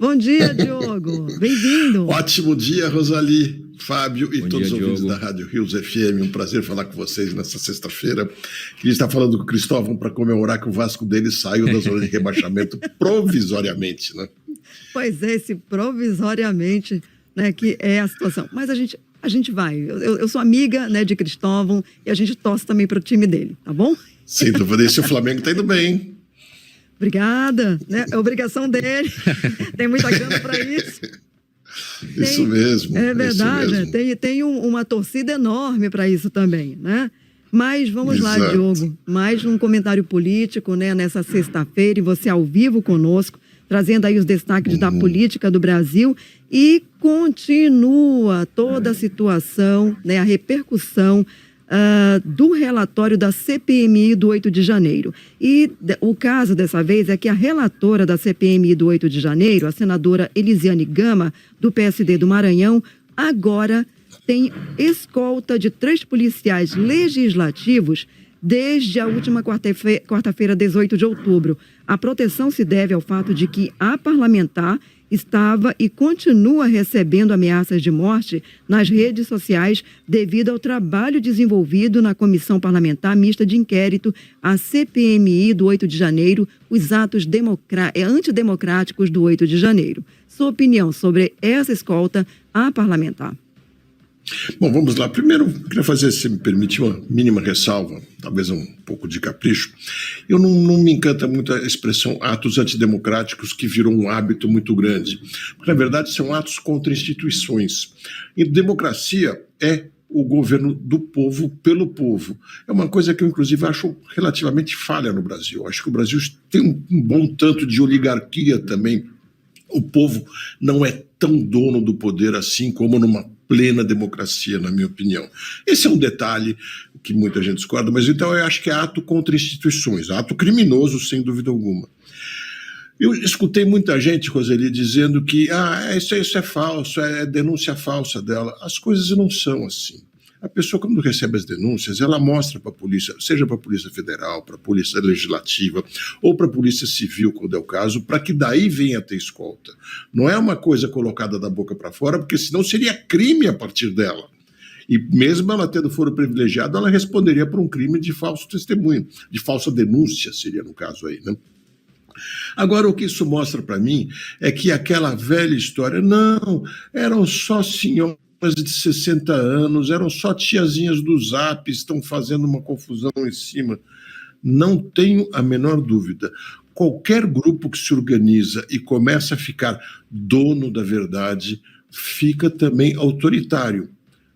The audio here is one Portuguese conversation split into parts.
Bom dia, Diogo. Bem-vindo. Ótimo dia, Rosali, Fábio e todos os ouvintes Diogo. da Rádio Rios FM. Um prazer falar com vocês nessa sexta-feira. Queria estar falando com o Cristóvão para comemorar que o Vasco dele saiu da zona de rebaixamento provisoriamente, né? Pois é, esse provisoriamente, né, que é a situação. Mas a gente vai. Eu sou amiga, né, de Cristóvão e a gente torce também para o time dele, tá bom? Sem dúvida, esse o Flamengo está indo bem, hein? Obrigada, né? É obrigação dele. Tem muita grana para isso. Isso mesmo. É verdade, isso mesmo. Tem uma torcida enorme para isso também, né? Mas vamos lá, Diogo, mais um comentário político, né, nessa sexta-feira, e você ao vivo conosco, trazendo aí os destaques da política do Brasil, e continua toda a situação, né, a repercussão do relatório da CPMI do 8 de janeiro. E o caso dessa vez é que a relatora da CPMI do 8 de janeiro, a senadora Elisiane Gama, do PSD do Maranhão, agora tem escolta de 3 policiais legislativos desde a última quarta-feira, 18 de outubro. A proteção se deve ao fato de que a parlamentar estava e continua recebendo ameaças de morte nas redes sociais devido ao trabalho desenvolvido na Comissão Parlamentar Mista de Inquérito, a CPMI do 8 de janeiro, os atos antidemocráticos do 8 de janeiro. Sua opinião sobre essa escolta à parlamentar? Bom, vamos lá. Primeiro, queria fazer, se me permite, uma mínima ressalva, talvez um pouco de capricho. Eu não me encanta muito a expressão atos antidemocráticos, que virou um hábito muito grande. Porque, na verdade, são atos contra instituições. E democracia é o governo do povo pelo povo. É uma coisa que eu, inclusive, acho relativamente falha no Brasil. Acho que o Brasil tem um bom tanto de oligarquia também. O povo não é tão dono do poder assim como numa plena democracia, na minha opinião. Esse é um detalhe que muita gente discorda, mas então eu acho que é ato contra instituições, ato criminoso, sem dúvida alguma. Eu escutei muita gente, Roseli, dizendo que isso é falso, é denúncia falsa dela. As coisas não são assim. A pessoa, quando recebe as denúncias, ela mostra para a polícia, seja para a Polícia Federal, para a Polícia Legislativa ou para a Polícia Civil, quando é o caso, para que daí venha ter escolta. Não é uma coisa colocada da boca para fora, porque senão seria crime a partir dela. E mesmo ela tendo foro privilegiado, ela responderia por um crime de falso testemunho, de falsa denúncia, seria no caso aí, né? Agora, o que isso mostra para mim é que aquela velha história, não, eram só senhoras de 60 anos, eram só tiazinhas do Zap, estão fazendo uma confusão em cima. Não tenho a menor dúvida. Qualquer grupo que se organiza e começa a ficar dono da verdade, fica também autoritário.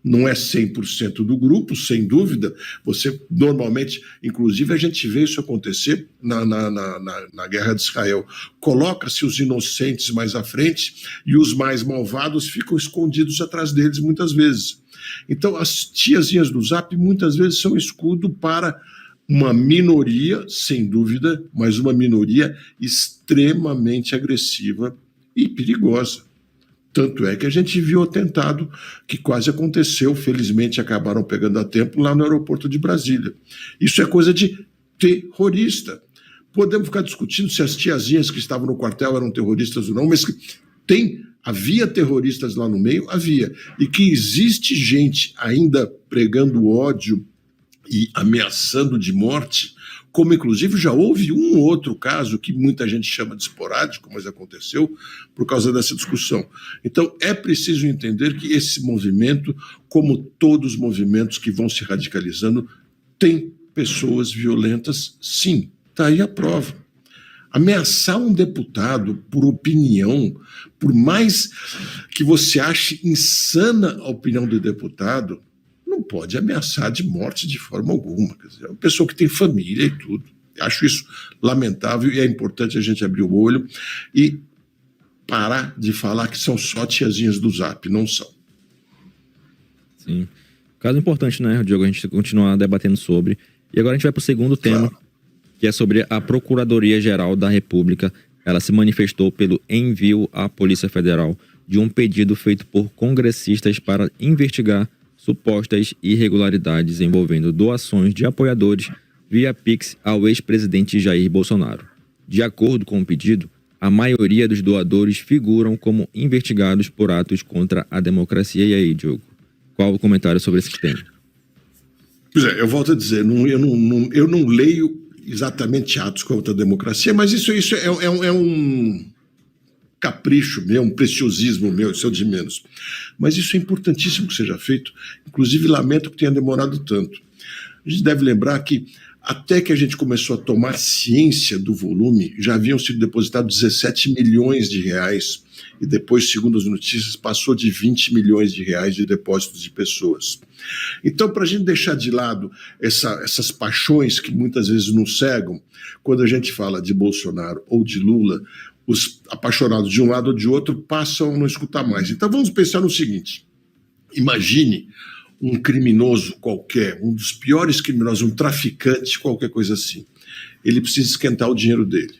Não é 100% do grupo, sem dúvida. Você, normalmente, inclusive, a gente vê isso acontecer na Guerra de Israel. Coloca-se os inocentes mais à frente e os mais malvados ficam escondidos atrás deles, muitas vezes. Então, as tiazinhas do Zap, muitas vezes, são escudo para uma minoria, sem dúvida, mas uma minoria extremamente agressiva e perigosa. Tanto é que a gente viu o atentado que quase aconteceu, felizmente acabaram pegando a tempo lá no aeroporto de Brasília. Isso é coisa de terrorista. Podemos ficar discutindo se as tiazinhas que estavam no quartel eram terroristas ou não, mas havia terroristas lá no meio? Havia. E que existe gente ainda pregando ódio e ameaçando de morte, como inclusive já houve um outro caso que muita gente chama de esporádico, mas aconteceu por causa dessa discussão. Então é preciso entender que esse movimento, como todos os movimentos que vão se radicalizando, tem pessoas violentas, sim, está aí a prova. Ameaçar um deputado por opinião, por mais que você ache insana a opinião do deputado, não pode ameaçar de morte de forma alguma. Quer dizer, é uma pessoa que tem família e tudo. Acho isso lamentável e é importante a gente abrir o olho e parar de falar que são só tiazinhas do Zap. Não são. Sim. Caso importante, né, Diogo? A gente continuar debatendo sobre. E agora a gente vai para o segundo tema, que é sobre a Procuradoria-Geral da República. Ela se manifestou pelo envio à Polícia Federal de um pedido feito por congressistas para investigar supostas irregularidades envolvendo doações de apoiadores via Pix ao ex-presidente Jair Bolsonaro. De acordo com o pedido, a maioria dos doadores figuram como investigados por atos contra a democracia. E aí, Diogo, qual o comentário sobre esse tema? Pois é, eu volto a dizer, eu não leio exatamente atos contra a democracia, mas isso é um capricho meu, um preciosismo meu, isso é o de menos. Mas isso é importantíssimo que seja feito, inclusive lamento que tenha demorado tanto. A gente deve lembrar que até que a gente começou a tomar ciência do volume, já haviam sido depositados 17 milhões de reais e depois, segundo as notícias, passou de 20 milhões de reais de depósitos de pessoas. Então, para a gente deixar de lado essas paixões que muitas vezes nos cegam, quando a gente fala de Bolsonaro ou de Lula, os apaixonados de um lado ou de outro passam a não escutar mais. Então, vamos pensar no seguinte: imagine um criminoso qualquer, um dos piores criminosos, um traficante, qualquer coisa assim. Ele precisa esquentar o dinheiro dele.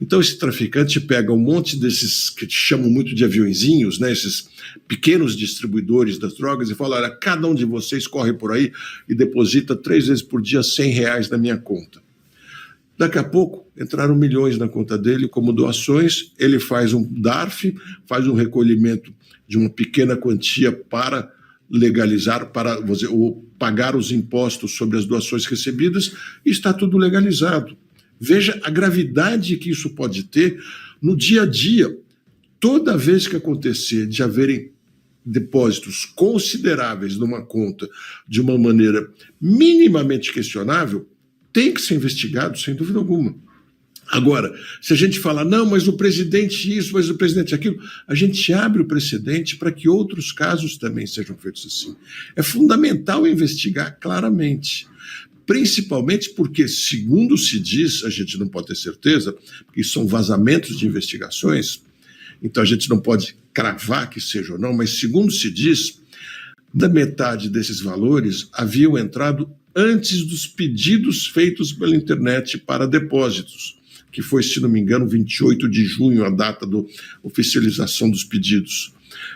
Então esse traficante pega um monte desses que chamam muito de aviõezinhos, né, esses pequenos distribuidores das drogas, e fala: olha, cada um de vocês corre por aí e deposita 3 vezes por dia R$100 na minha conta. Daqui a pouco entraram milhões na conta dele como doações, ele faz um DARF, faz um recolhimento de uma pequena quantia para legalizar, para ou pagar os impostos sobre as doações recebidas, e está tudo legalizado. Veja a gravidade que isso pode ter no dia a dia. Toda vez que acontecer de haverem depósitos consideráveis numa conta de uma maneira minimamente questionável, tem que ser investigado, sem dúvida alguma. Agora, se a gente fala, não, mas o presidente isso, mas o presidente aquilo, a gente abre o precedente para que outros casos também sejam feitos assim. É fundamental investigar claramente, principalmente porque, segundo se diz, a gente não pode ter certeza, porque são vazamentos de investigações, então a gente não pode cravar que seja ou não, mas segundo se diz, da metade desses valores haviam entrado antes dos pedidos feitos pela internet para depósitos, que foi, se não me engano, 28 de junho, a data da oficialização dos pedidos.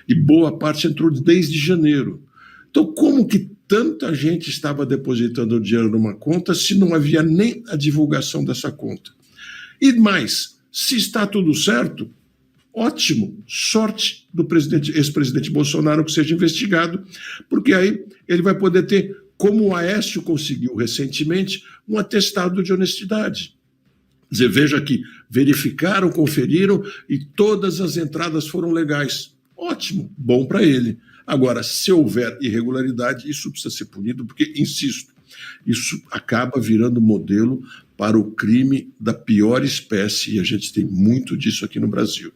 E boa parte entrou desde janeiro. Então, como que tanta gente estava depositando o dinheiro numa conta se não havia nem a divulgação dessa conta? E mais, se está tudo certo, ótimo, sorte do ex-presidente Bolsonaro que seja investigado, porque aí ele vai poder ter, como o Aécio conseguiu recentemente, um atestado de honestidade. Quer dizer, veja que verificaram, conferiram e todas as entradas foram legais. Ótimo, bom para ele. Agora, se houver irregularidade, isso precisa ser punido, porque, insisto, isso acaba virando modelo para o crime da pior espécie, e a gente tem muito disso aqui no Brasil.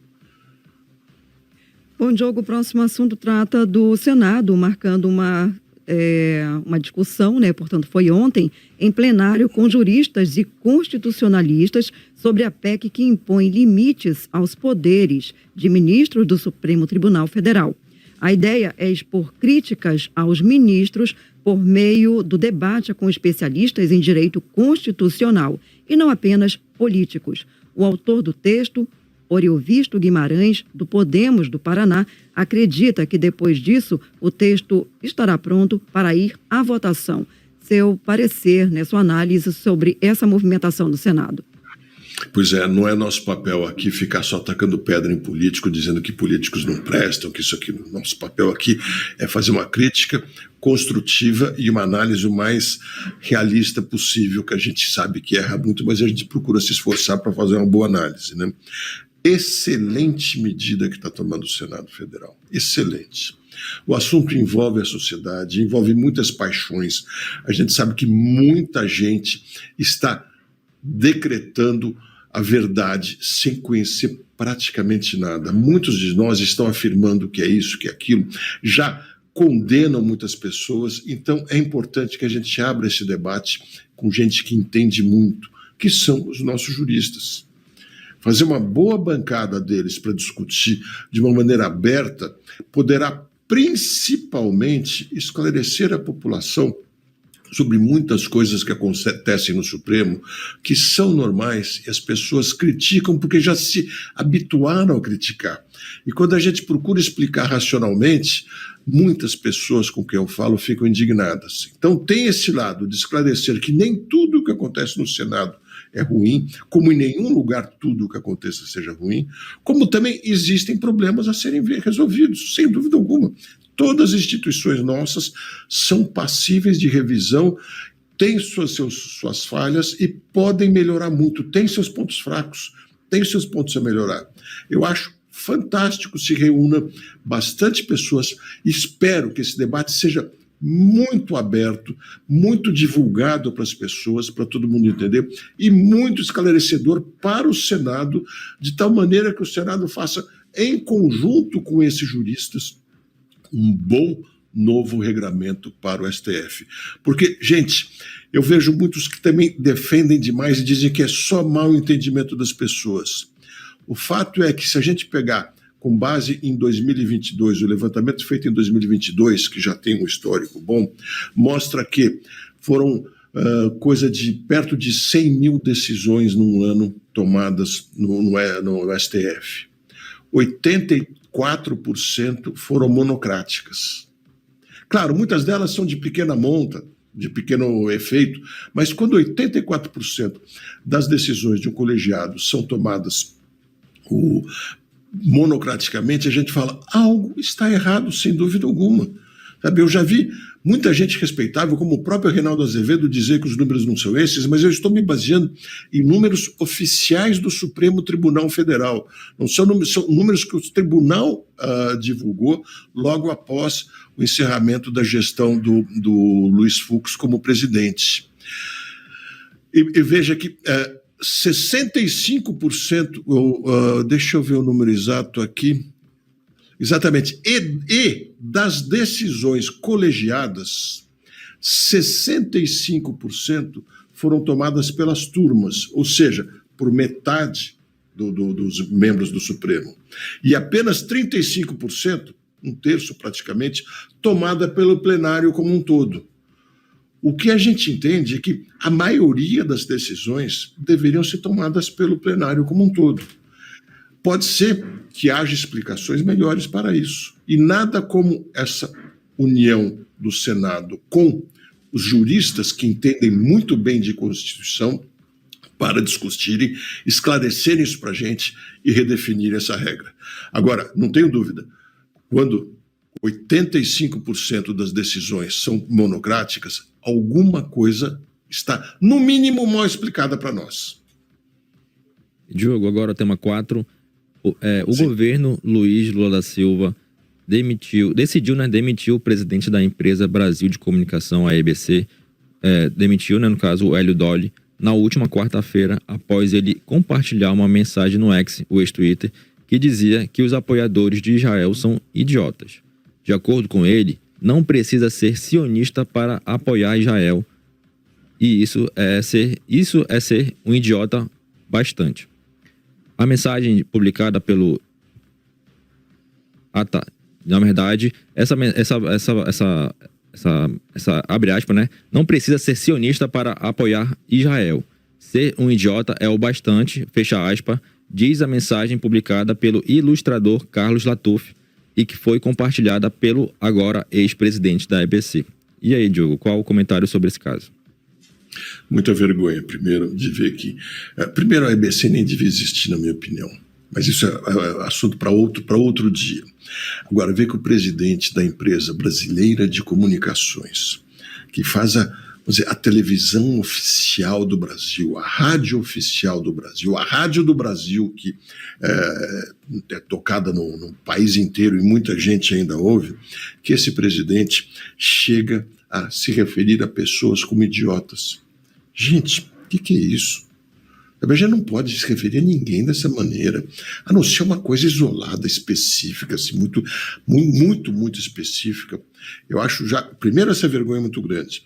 Bom, Diogo, o próximo assunto trata do Senado, marcando uma discussão, né? Portanto, foi ontem, em plenário com juristas e constitucionalistas sobre a PEC que impõe limites aos poderes de ministros do Supremo Tribunal Federal. A ideia é expor críticas aos ministros por meio do debate com especialistas em direito constitucional e não apenas políticos. O autor do texto, Oriovisto Guimarães, do Podemos do Paraná, acredita que depois disso o texto estará pronto para ir à votação. Seu parecer, né, sua análise sobre essa movimentação do Senado. Pois é, não é nosso papel aqui ficar só atacando pedra em político, dizendo que políticos não prestam, que isso aqui... Nosso papel aqui é fazer uma crítica construtiva e uma análise o mais realista possível, que a gente sabe que erra muito, mas a gente procura se esforçar para fazer uma boa análise, né? Excelente medida que está tomando o Senado Federal, excelente. O assunto envolve a sociedade, envolve muitas paixões. A gente sabe que muita gente está decretando a verdade sem conhecer praticamente nada. Muitos de nós estão afirmando que é isso, que é aquilo, já condenam muitas pessoas, então é importante que a gente abra esse debate com gente que entende muito, que são os nossos juristas. Fazer uma boa bancada deles para discutir de uma maneira aberta poderá principalmente esclarecer a população sobre muitas coisas que acontecem no Supremo, que são normais e as pessoas criticam porque já se habituaram a criticar. E quando a gente procura explicar racionalmente, muitas pessoas com quem eu falo ficam indignadas. Então tem esse lado de esclarecer que nem tudo o que acontece no Senado é ruim, como em nenhum lugar tudo o que aconteça seja ruim, como também existem problemas a serem resolvidos, sem dúvida alguma. Todas as instituições nossas são passíveis de revisão, têm suas falhas e podem melhorar muito, têm seus pontos fracos, têm seus pontos a melhorar. Eu acho fantástico se reúna bastante pessoas. Espero que esse debate seja muito aberto, muito divulgado para as pessoas, para todo mundo entender, e muito esclarecedor para o Senado, de tal maneira que o Senado faça, em conjunto com esses juristas, um bom novo regramento para o STF. Porque, gente, eu vejo muitos que também defendem demais e dizem que é só mau entendimento das pessoas. O fato é que se a gente pegar com base em 2022, o levantamento feito em 2022, que já tem um histórico bom, mostra que foram coisa de perto de 100 mil decisões num ano tomadas no STF. 84% foram monocráticas. Claro, muitas delas são de pequena monta, de pequeno efeito, mas quando 84% das decisões de um colegiado são tomadas monocraticamente, a gente fala, algo está errado, sem dúvida alguma. Sabe, eu já vi muita gente respeitável, como o próprio Reinaldo Azevedo, dizer que os números não são esses, mas eu estou me baseando em números oficiais do Supremo Tribunal Federal. Não são números, são números que o tribunal divulgou logo após o encerramento da gestão do Luiz Fux como presidente. E veja que 65%, deixa eu ver o número exato aqui, exatamente, e das decisões colegiadas, 65% foram tomadas pelas turmas, ou seja, por metade dos membros do Supremo. E apenas 35%, um terço praticamente, tomada pelo plenário como um todo. O que a gente entende é que a maioria das decisões deveriam ser tomadas pelo plenário como um todo. Pode ser que haja explicações melhores para isso. E nada como essa união do Senado com os juristas que entendem muito bem de Constituição para discutirem, esclarecerem isso para a gente e redefinir essa regra. Agora, não tenho dúvida, quando 85% das decisões são monocráticas, alguma coisa está, no mínimo, mal explicada para nós. Diogo, agora o tema 4. O governo Luiz Lula da Silva decidiu demitir o presidente da empresa Brasil de Comunicação, a EBC, demitiu, no caso, o Hélio Dolly, na última quarta-feira, após ele compartilhar uma mensagem no X, o ex-Twitter, que dizia que os apoiadores de Israel são idiotas. De acordo com ele, não precisa ser sionista para apoiar Israel. E isso é ser um idiota bastante. A mensagem publicada pelo... Na verdade, essa abre aspas, né? Não precisa ser sionista para apoiar Israel. Ser um idiota é o bastante, fecha aspas, diz a mensagem publicada pelo ilustrador Carlos Latuf e que foi compartilhada pelo agora ex-presidente da EBC. E aí, Diogo, qual o comentário sobre esse caso? Muita vergonha, primeiro, de ver que... primeiro, a EBC nem devia existir, na minha opinião. Mas isso é assunto para outro dia. Agora, ver que o presidente da empresa brasileira de comunicações, que faz a televisão oficial do Brasil, a rádio oficial do Brasil, a rádio do Brasil, que é tocada no país inteiro e muita gente ainda ouve, que esse presidente chega a se referir a pessoas como idiotas. Gente, o que é isso? A gente não pode se referir a ninguém dessa maneira, a não ser uma coisa isolada, específica, assim, muito específica. Eu acho primeiro, essa vergonha é muito grande,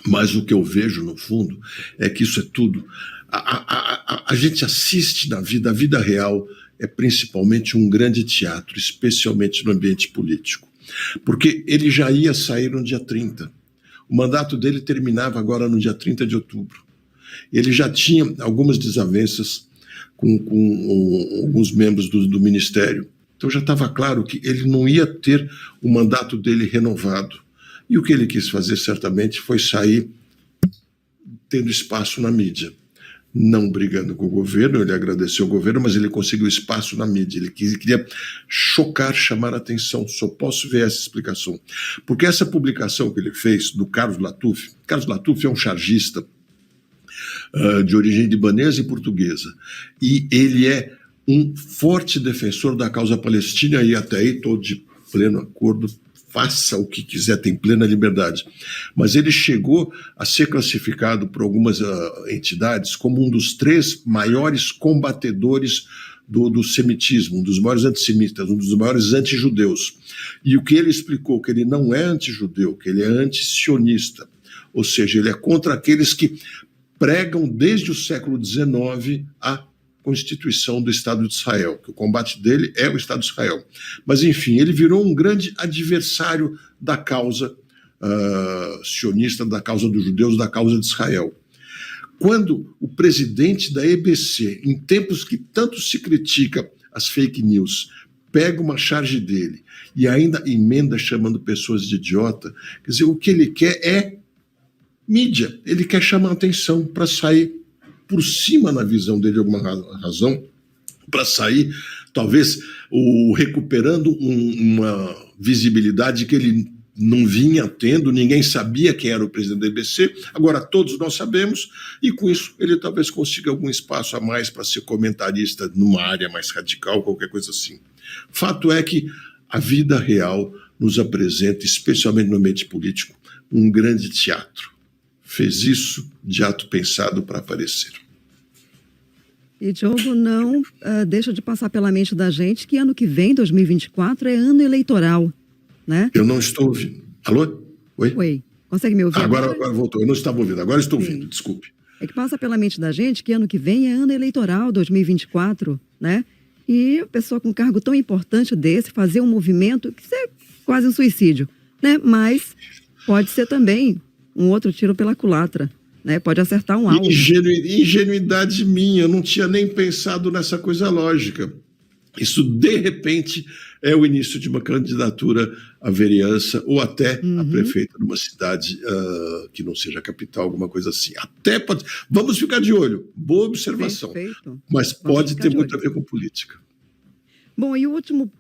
mas o que eu vejo, no fundo, é que isso é tudo. A gente assiste na vida, a vida real é principalmente um grande teatro, especialmente no ambiente político, porque ele já ia sair no dia 30. O mandato dele terminava agora no dia 30 de outubro. Ele já tinha algumas desavenças com alguns membros do Ministério. Então já estava claro que ele não ia ter o mandato dele renovado. E o que ele quis fazer, certamente, foi sair tendo espaço na mídia. não brigando com o governo, ele agradeceu o governo, mas ele conseguiu espaço na mídia, ele queria chocar, chamar a atenção, só posso ver essa explicação. Porque essa publicação que ele fez do Carlos Latuf é um chargista de origem libanesa e portuguesa, e ele é um forte defensor da causa palestina, e até aí estou de pleno acordo, faça o que quiser, tem plena liberdade. Mas ele chegou a ser classificado por algumas entidades como um dos 3 maiores combatedores do semitismo, um dos maiores antissemitas, um dos maiores antijudeus. E o que ele explicou, que ele não é antijudeu, que ele é antisionista, ou seja, ele é contra aqueles que pregam desde o século XIX a Constituição do Estado de Israel, que o combate dele é o Estado de Israel. Mas, enfim, ele virou um grande adversário da causa sionista, da causa dos judeus, da causa de Israel. Quando o presidente da EBC, em tempos que tanto se critica as fake news, pega uma charge dele e ainda emenda chamando pessoas de idiota, quer dizer, o que ele quer é mídia, ele quer chamar atenção para sair por cima, na visão dele, de alguma razão, para sair, talvez, recuperando uma visibilidade que ele não vinha tendo, ninguém sabia quem era o presidente da EBC, agora todos nós sabemos, e com isso ele talvez consiga algum espaço a mais para ser comentarista numa área mais radical, qualquer coisa assim. Fato é que a vida real nos apresenta, especialmente no ambiente político, um grande teatro. Fez isso de ato pensado para aparecer. E, Diogo, não deixa de passar pela mente da gente que ano que vem, 2024, é ano eleitoral, né? Eu não estou ouvindo. Alô? Oi? Oi. Consegue me ouvir agora voltou. Eu não estava ouvindo. Agora estou ouvindo. Desculpe. É que passa pela mente da gente que ano que vem é ano eleitoral, 2024, né? E a pessoa com um cargo tão importante desse fazer um movimento que é quase um suicídio, né? Mas pode ser também um outro tiro pela culatra, né? Pode acertar um alvo. Ingenuidade minha, eu não tinha nem pensado nessa coisa lógica. Isso, de repente, é o início de uma candidatura à vereança ou até a prefeita de uma cidade que não seja capital, alguma coisa assim. Até pode. Vamos ficar de olho. Boa observação. Perfeito. Mas pode ter muito a ver com política. Bom, e o último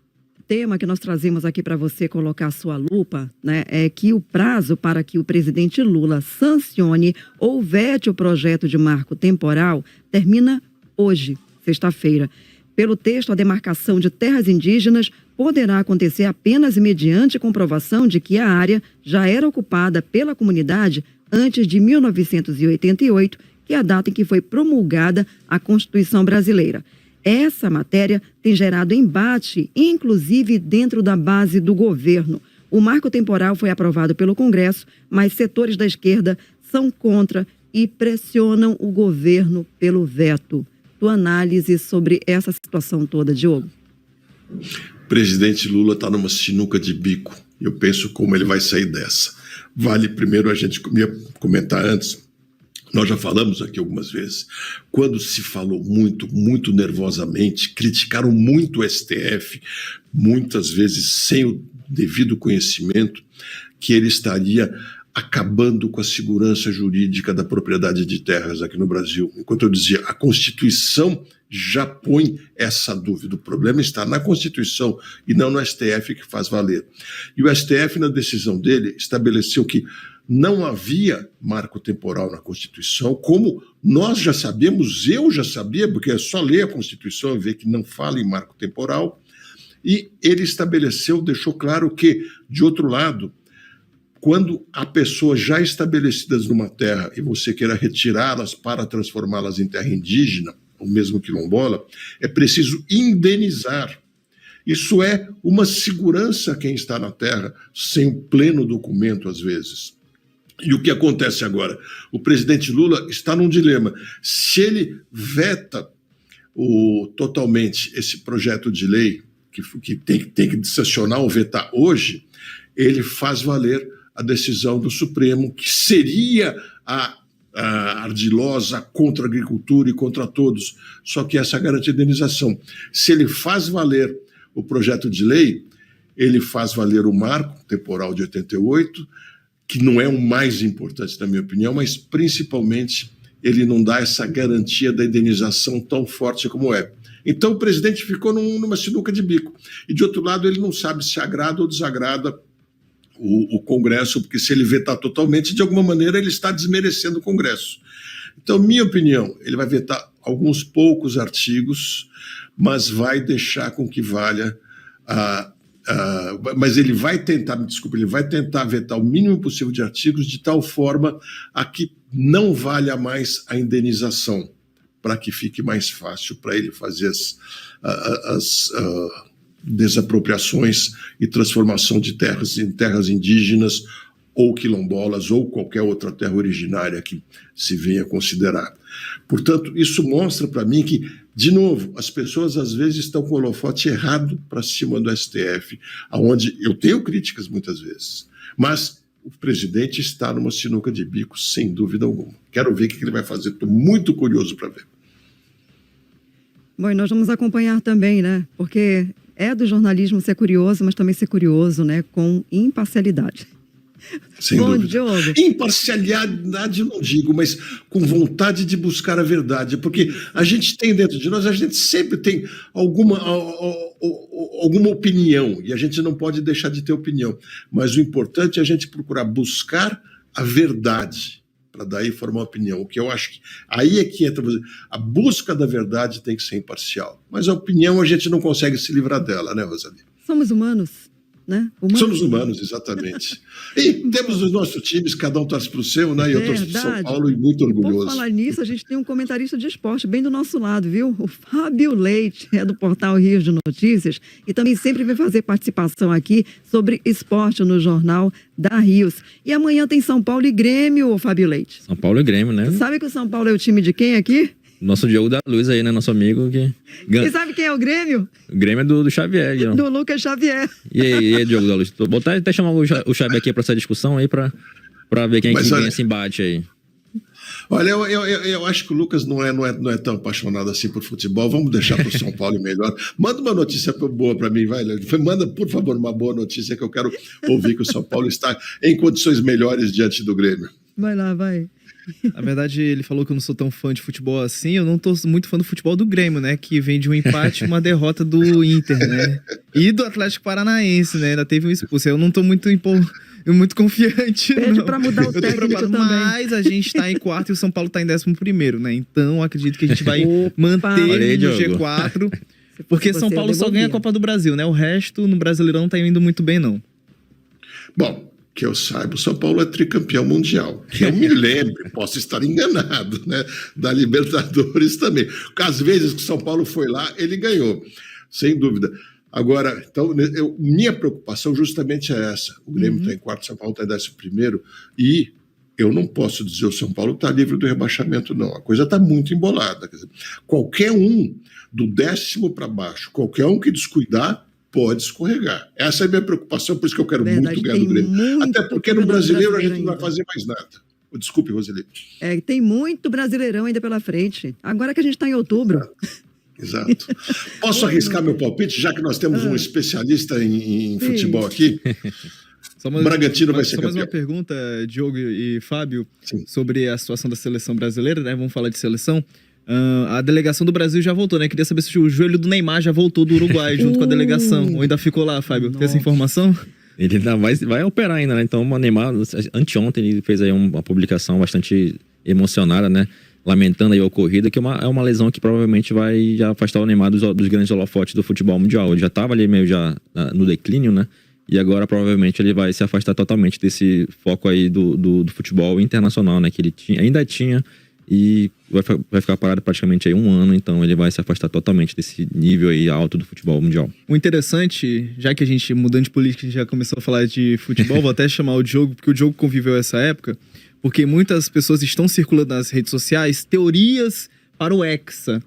tema que nós trazemos aqui para você colocar a sua lupa, né, é que o prazo para que o presidente Lula sancione ou vete o projeto de marco temporal termina hoje, sexta-feira. Pelo texto, a demarcação de terras indígenas poderá acontecer apenas mediante comprovação de que a área já era ocupada pela comunidade antes de 1988, que é a data em que foi promulgada a Constituição brasileira. Essa matéria tem gerado embate, inclusive dentro da base do governo. O marco temporal foi aprovado pelo Congresso, mas setores da esquerda são contra e pressionam o governo pelo veto. Tua análise sobre essa situação toda, Diogo? O presidente Lula está numa sinuca de bico. Eu penso como ele vai sair dessa. Vale primeiro a gente comentar antes. Nós já falamos aqui algumas vezes, quando se falou muito nervosamente, criticaram muito o STF, muitas vezes sem o devido conhecimento, que ele estaria acabando com a segurança jurídica da propriedade de terras aqui no Brasil. Enquanto eu dizia, a Constituição já põe essa dúvida. O problema está na Constituição e não no STF, que faz valer. E o STF, na decisão dele, estabeleceu que não havia marco temporal na Constituição, como nós já sabemos, eu já sabia, porque é só ler a Constituição e ver que não fala em marco temporal, e ele estabeleceu, deixou claro que, de outro lado, quando há pessoas já estabelecidas numa terra e você queira retirá-las para transformá-las em terra indígena, ou mesmo quilombola, é preciso indenizar. Isso é uma segurança a quem está na terra, sem o pleno documento, às vezes. E o que acontece agora? O presidente Lula está num dilema. Se ele veta totalmente esse projeto de lei, que tem que sancionar ou vetar hoje, ele faz valer a decisão do Supremo, que seria a ardilosa contra a agricultura e contra todos, só que essa garante a indenização. Se ele faz valer o projeto de lei, ele faz valer o marco temporal de 88, que não é o mais importante, na minha opinião, mas principalmente ele não dá essa garantia da indenização tão forte como é. Então o presidente ficou numa sinuca de bico. E de outro lado, ele não sabe se agrada ou desagrada o Congresso, porque se ele vetar totalmente, de alguma maneira ele está desmerecendo o Congresso. Então, minha opinião, ele vai vetar alguns poucos artigos, mas vai deixar com que valha mas ele vai tentar, ele vai tentar vetar o mínimo possível de artigos de tal forma a que não valha mais a indenização, para que fique mais fácil para ele fazer as desapropriações e transformação de terras em terras indígenas ou quilombolas ou qualquer outra terra originária que se venha a considerar. Portanto, isso mostra para mim que, de novo, as pessoas às vezes estão com o holofote errado para cima do STF, onde eu tenho críticas muitas vezes, mas o presidente está numa sinuca de bico, sem dúvida alguma. Quero ver o que ele vai fazer, estou muito curioso para ver. Bom, e nós vamos acompanhar também, né? Porque é do jornalismo ser curioso, mas também ser curioso, né? Com imparcialidade. Sem Bom, dúvida. Diogo. Imparcialidade eu não digo, mas com vontade de buscar a verdade, porque a gente tem dentro de nós, a gente sempre tem alguma opinião, e a gente não pode deixar de ter opinião, mas o importante é a gente procurar buscar a verdade, para daí formar uma opinião, o que eu acho que aí é que entra, a busca da verdade tem que ser imparcial, mas a opinião a gente não consegue se livrar dela, né, Rosalie? Somos humanos. Né? Somos humanos, exatamente. E temos os nossos times, cada um torce para o seu, né? E eu torço para São Paulo e muito orgulhoso. Por falar nisso, a gente tem um comentarista de esporte bem do nosso lado, viu? O Fábio Leite, é do portal Rio de Notícias, e também sempre vem fazer participação aqui sobre esporte no Jornal da Rios. E amanhã tem São Paulo e Grêmio, Fábio Leite. São Paulo e Grêmio, né? Sabe que o São Paulo é o time de quem aqui? Nosso Diogo da Luz aí, né? Nosso amigo que... E sabe quem é o Grêmio? O Grêmio é do Xavier, Guilherme. Do Lucas Xavier. E aí, Diogo da Luz? Vou botar até chamar o Xavier aqui para essa discussão aí, para ver quem ganha esse embate aí. Olha, eu acho que o Lucas não é tão apaixonado assim por futebol. Vamos deixar para o São Paulo melhor. Manda uma notícia boa para mim, vai. Manda, por favor, uma boa notícia que eu quero ouvir que o São Paulo está em condições melhores diante do Grêmio. Vai lá, vai. Na verdade, ele falou que eu não sou tão fã de futebol assim. Eu não tô muito fã do futebol do Grêmio, né? Que vem de um empate e uma derrota do Inter, né? E do Atlético Paranaense, né? Ainda teve um expulso. Eu não tô muito confiante. Pede pra mudar o técnico também. Mas a gente tá em quarto e o São Paulo tá em 11º, né? Então, acredito que a gente vai manter no G4. Porque São Paulo só ganha a Copa do Brasil, né? O resto, no Brasileirão, não tá indo muito bem, não. Bom, que eu saiba, o São Paulo é tricampeão mundial. Que eu me lembre, posso estar enganado, né? Da Libertadores também. Às vezes que o São Paulo foi lá, ele ganhou, sem dúvida. Agora, então, minha preocupação justamente é essa. O Grêmio está em quarto, o São Paulo está em 11º, e eu não posso dizer que o São Paulo está livre do rebaixamento, não. A coisa está muito embolada. Quer dizer, qualquer um do 10º para baixo, qualquer um que descuidar, pode escorregar. Essa é a minha preocupação, por isso que eu quero muito ganhar do Grêmio. Até porque no Brasileiro a gente não vai fazer mais nada. Desculpe, Roseli. Tem muito Brasileirão ainda pela frente. Agora que a gente está em outubro. Exato. Posso arriscar meu palpite, já que nós temos um especialista em futebol aqui? Bragantino vai ser campeão. Só mais uma pergunta, Diogo e Fábio, Sim. sobre a situação da seleção brasileira, né? Vamos falar de seleção. A delegação do Brasil já voltou, né? Queria saber se o joelho do Neymar já voltou do Uruguai junto com a delegação. Ou ainda ficou lá, Fábio? Tem essa informação? Ele ainda vai operar ainda, né? Então o Neymar, anteontem, ele fez aí uma publicação bastante emocionada, né? Lamentando aí o ocorrido, que é uma lesão que provavelmente vai já afastar o Neymar dos grandes holofotes do futebol mundial. Ele já estava ali meio já no declínio, né? E agora provavelmente ele vai se afastar totalmente desse foco aí do futebol internacional, né? Que ele ainda tinha, e vai ficar parado praticamente aí 1 ano, então ele vai se afastar totalmente desse nível aí alto do futebol mundial. O interessante, já que a gente, mudando de política, a gente já começou a falar de futebol, vou até chamar o Diogo, porque o Diogo conviveu essa época, porque muitas pessoas estão circulando nas redes sociais teorias para o Hexa.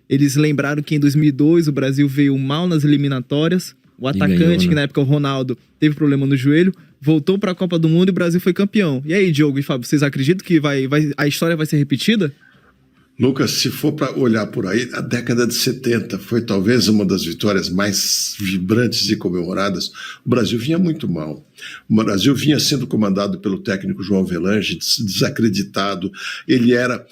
Eles lembraram que em 2002 o Brasil veio mal nas eliminatórias, o atacante, ganhou, né? Que na época o Ronaldo teve problema no joelho, voltou para a Copa do Mundo e o Brasil foi campeão. E aí, Diogo e Fábio, vocês acreditam que a história vai ser repetida? Lucas, se for para olhar por aí, a década de 70 foi talvez uma das vitórias mais vibrantes e comemoradas. O Brasil vinha muito mal. O Brasil vinha sendo comandado pelo técnico João Avelange, desacreditado. Ele era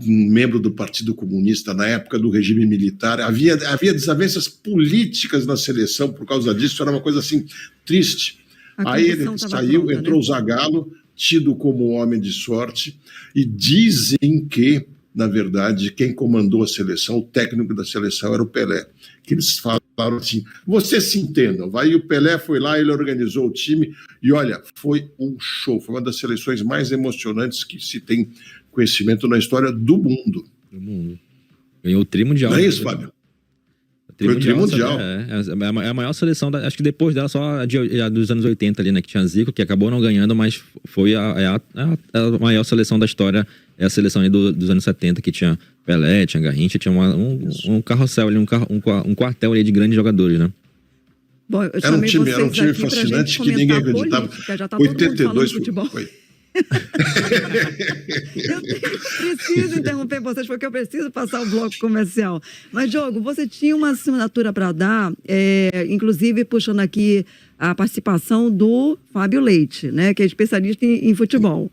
membro do Partido Comunista na época do regime militar. Havia desavenças políticas na seleção por causa disso, era uma coisa assim triste. Aí ele saiu, pronta, entrou, né? O Zagallo, tido como homem de sorte, e dizem que, na verdade, quem comandou a seleção, o técnico da seleção, era o Pelé. Que eles falaram assim, vocês se entendam, vai. E o Pelé foi lá, ele organizou o time, e olha, foi um show, foi uma das seleções mais emocionantes que se tem conhecimento na história do mundo. Do mundo. Ganhou o tri mundial. Não é isso, Fábio? Foi o tri mundial. É a maior seleção, acho que depois dela só a dos anos 80 ali, né, que tinha Zico, que acabou não ganhando, mas foi a maior seleção da história, é a seleção aí dos anos 70, que tinha Pelé, tinha Garrincha, tinha um carrossel ali, um quartel ali de grandes jogadores, né? Bom, era um time fascinante que ninguém acreditava. 82 foi. Eu preciso interromper vocês porque eu preciso passar o bloco comercial. Mas, Diogo, você tinha uma assinatura para dar, inclusive puxando aqui a participação do Fábio Leite, né, que é especialista em futebol.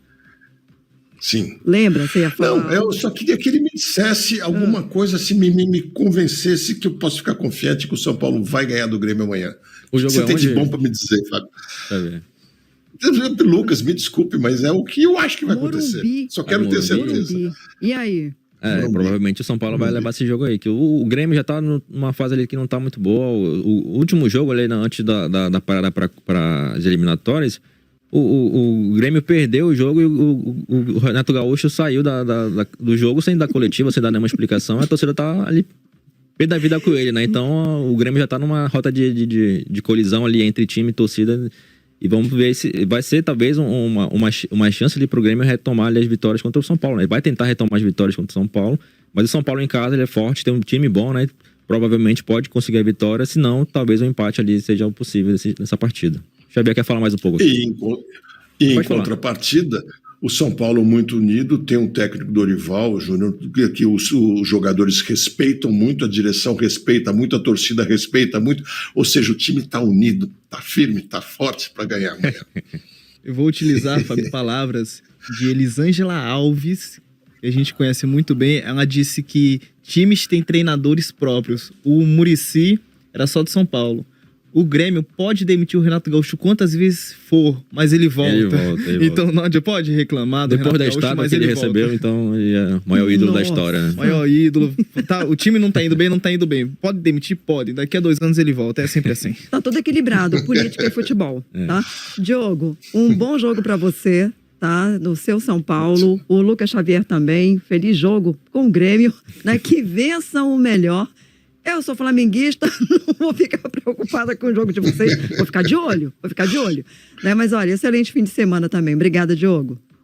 Sim. Lembra? Você ia falar? Não, eu só queria que ele me dissesse alguma coisa, se me convencesse que eu posso ficar confiante que o São Paulo vai ganhar do Grêmio amanhã. O que você tem de bom para me dizer, Fábio? Tá vendo? Lucas, me desculpe, mas é o que eu acho que vai acontecer. Só quero ter certeza. Morumbi. E aí? Provavelmente o São Paulo vai levar esse jogo aí. Que o Grêmio já tá numa fase ali que não tá muito boa. O último jogo ali, antes da parada para as eliminatórias, o Grêmio perdeu o jogo e o Renato Gaúcho saiu do jogo sem dar coletiva, sem dar nenhuma explicação. A torcida tá ali pé da vida com ele, né? Então o Grêmio já tá numa rota de colisão ali entre time e torcida. E vamos ver se vai ser talvez uma chance ali pro Grêmio retomar ali as vitórias contra o São Paulo, né? Ele vai tentar retomar as vitórias contra o São Paulo, mas o São Paulo em casa ele é forte, tem um time bom, né? Provavelmente pode conseguir a vitória, senão talvez o empate ali seja o possível nessa partida. Xavier quer falar mais um pouco aqui. E em contrapartida, o São Paulo muito unido, tem um técnico Dorival Júnior, que os jogadores respeitam muito, a direção respeita muito, a torcida respeita muito, ou seja, o time está unido, está firme, está forte para ganhar amanhã. Eu vou utilizar, Fábio, palavras de Elisângela Alves, que a gente conhece muito bem. Ela disse que times têm treinadores próprios. O Muricy era só de São Paulo. O Grêmio pode demitir o Renato Gaúcho quantas vezes for, mas ele volta. Ele volta. Então não pode reclamar do Depois Renato da Gaúcho, estátua mas que ele volta. recebeu, então ele é o maior ídolo da história, né? Maior ídolo. Tá, o time não tá indo bem. Pode demitir? Pode. Daqui a 2 anos ele volta. É sempre assim. Tá tudo equilibrado, política e futebol, tá? Diogo, um bom jogo para você, tá? No seu São Paulo. O Lucas Xavier também. Feliz jogo com o Grêmio, né? Que vençam o melhor. Eu sou flamenguista, não vou ficar preocupada com o jogo de vocês. Vou ficar de olho. Né? Mas olha, excelente fim de semana também. Obrigada, Diogo.